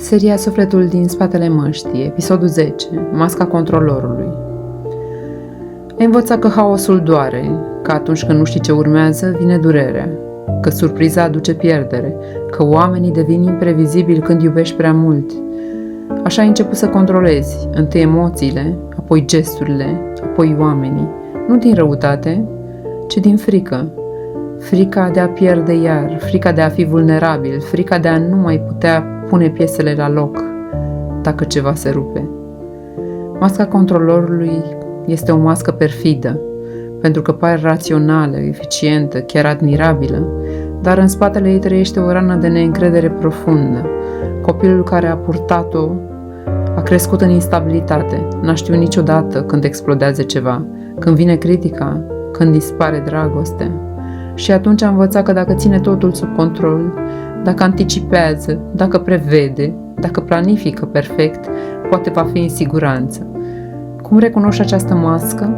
Seria Sufletul din spatele măștii, episodul 10, Masca controlorului. Ai învățat că haosul doare, că atunci când nu știi ce urmează, vine durerea, că surpriza aduce pierdere, că oamenii devin imprevizibili când iubești prea mult. Așa ai început să controlezi, întâi emoțiile, apoi gesturile, apoi oamenii, nu din răutate, ci din frică. Frica de a pierde iar, frica de a fi vulnerabil, frica de a nu mai putea pune piesele la loc dacă ceva se rupe. Masca controlorului este o mască perfidă, pentru că pare rațională, eficientă, chiar admirabilă, dar în spatele ei trăiește o rană de neîncredere profundă. Copilul care a purtat-o a crescut în instabilitate, n-a știut niciodată când explodează ceva, când vine critica, când dispare dragostea. Și atunci a învățat că dacă ține totul sub control, dacă anticipează, dacă prevede, dacă planifică perfect, poate va fi în siguranță. Cum recunoști această mască?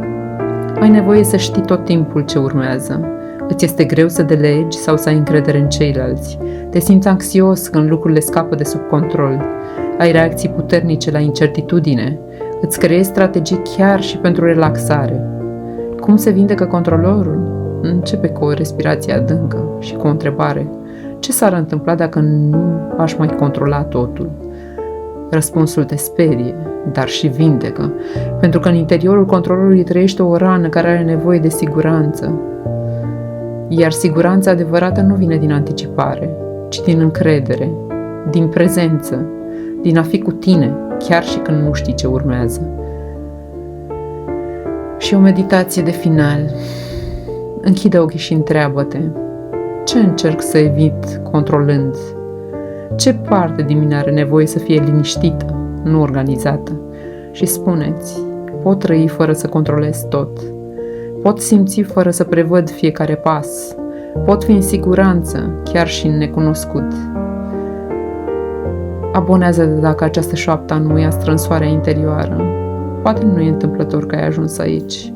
Ai nevoie să știi tot timpul ce urmează. Îți este greu să delegi sau să ai încredere în ceilalți. Te simți anxios când lucrurile scapă de sub control. Ai reacții puternice la incertitudine. Îți creezi strategii chiar și pentru relaxare. Cum se vindecă controlorul? Începe cu o respirație adâncă și cu o întrebare. Ce s-ar întâmpla dacă nu aș mai controla totul? Răspunsul te sperie, dar și vindecă, pentru că în interiorul controlului trăiește o rană care are nevoie de siguranță. Iar siguranța adevărată nu vine din anticipare, ci din încredere, din prezență, din a fi cu tine, chiar și când nu știi ce urmează. Și o meditație de final. Închide ochii și întreabă-te: ce încerc să evit controlând? Ce parte din mine are nevoie să fie liniștită, nu organizată? Și spune-ți: pot trăi fără să controlez tot. Pot simți fără să prevăd fiecare pas. Pot fi în siguranță, chiar și în necunoscut. Abonează-te dacă această șoaptă nu i-a strâns soarea interioară. Poate nu e întâmplător că ai ajuns aici.